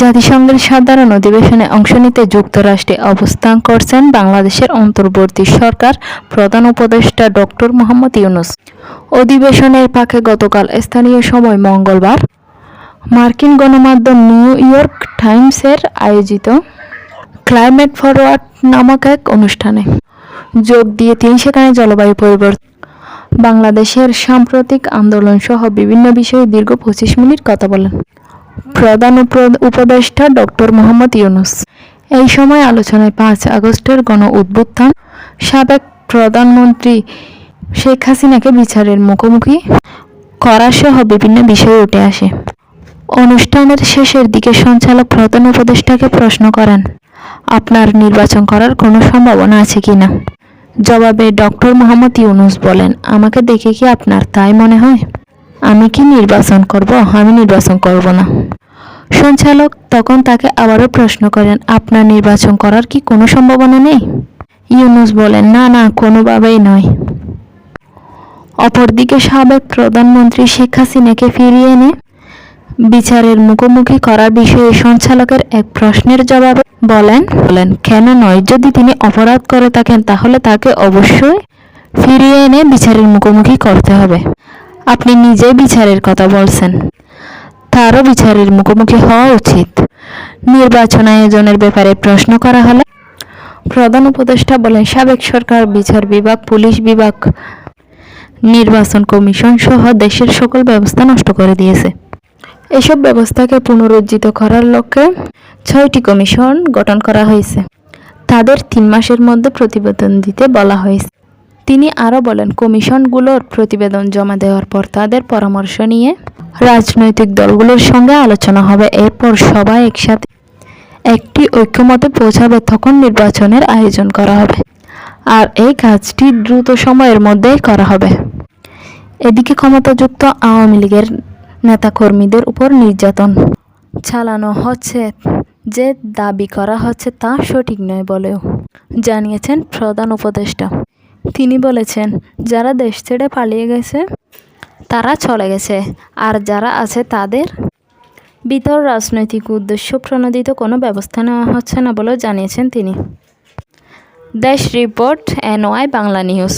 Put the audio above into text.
জাতিসংঘের সাধারণ অধিবেশনে অংশ নিতে যুক্তরাষ্ট্রে অবস্থান করছেন বাংলাদেশের অন্তর্বর্তী সরকার প্রধান উপদেষ্টা ডক্টর মোহাম্মদ ইউনূস। অধিবেশনের ফাঁকে গতকাল স্থানীয় সময় মঙ্গলবার মার্কিন গণমাধ্যম নিউ ইয়র্ক টাইমসের আয়োজিত ক্লাইমেট ফরওয়ার্ড নামক এক অনুষ্ঠানে যোগ দিয়ে তিনি সেখানে জলবায়ু পরিবর্তন, বাংলাদেশের সাম্প্রতিক আন্দোলন সহ বিভিন্ন বিষয়ে দীর্ঘ 25 মিনিট কথা বলেন প্রধান উপদেষ্টা ডক্টর মোহাম্মদ ইউনূস। এই সময় আলোচনায় 5 আগস্টের গণ-অভ্যুত্থান, সাবেক প্রধানমন্ত্রী শেখ হাসিনাকে বিচারের মুখোমুখি করা সহ বিভিন্ন বিষয় উঠে আসে। অনুষ্ঠানের শেষের দিকে সঞ্চালক প্রধান উপদেষ্টাকে প্রশ্ন করেন, আপনার নির্বাচন করার কোনো সম্ভাবনা আছে কিনা? জবাবে ডক্টর মোহাম্মদ ইউনূস বলেন, আমাকে দেখে কি আপনার তাই মনে হয়? আমি কি নির্বাচন করব? আমি নির্বাচন করব না। সঞ্চালক তখন তাকে আবারও প্রশ্ন করেন, আপনার নির্বাচন করার কি কোনো সম্ভাবনা নেই? ইউনূস বলেন, না, কোনোভাবেই নয়। অপরদিকে সাবেক প্রধানমন্ত্রী শেখ হাসিনাকে ফিরিয়ে এনে বিচারের মুখোমুখি করার বিষয়ে সঞ্চালকের এক প্রশ্নের জবাবে বলেন, কেন নয়? যদি তিনি অপরাধ করে থাকেন তাহলে তাকে অবশ্যই ফিরিয়ে এনে বিচারের মুখোমুখি করতে হবে। আপনি নিজেই বিচারের কথা বলছেন, তারও বিচারের মুখোমুখি হওয়া উচিত। নির্বাচন আয়োজনের ব্যাপারে প্রশ্ন করা হলে প্রধান উপদেষ্টা বলেন, সাবেক সরকার বিচার বিভাগ, পুলিশ বিভাগ, নির্বাচন কমিশন সহ দেশের সকল ব্যবস্থা নষ্ট করে দিয়েছে। এসব ব্যবস্থাকে পুনরুজ্জীবিত করার লক্ষ্যে 6টি কমিশন গঠন করা হয়েছে। তাদের 3 মাসের মধ্যে প্রতিবেদন দিতে বলা হয়েছে। তিনি আরও বলেন, কমিশনগুলোর প্রতিবেদন জমা দেওয়ার পর তাদের পরামর্শ নিয়ে রাজনৈতিক দলগুলোর সঙ্গে আলোচনা হবে। এরপর সবাই একসাথে একটি ঐক্যমতে পৌঁছাবে, তখন নির্বাচনের আয়োজন করা হবে। আর এই কাজটি দ্রুত সময়ের মধ্যেই করা হবে। এদিকে ক্ষমতাযুক্ত আওয়ামী লীগের নেতাকর্মীদের উপর নির্যাতন চালানো হচ্ছে যে দাবি করা হচ্ছে তা সঠিক নয় বলেও জানিয়েছেন প্রধান উপদেষ্টা। তিনি বলেছেন, যারা দেশ ছেড়ে পালিয়ে গেছে তারা চলে গেছে, আর যারা আছে তাদের ভিতর রাজনৈতিক উদ্দেশ্য প্রণোদিত কোনো ব্যবস্থা নেওয়া হচ্ছে না বলেও জানিয়েছেন তিনি। দেশ রিপোর্ট, NY বাংলা নিউজ।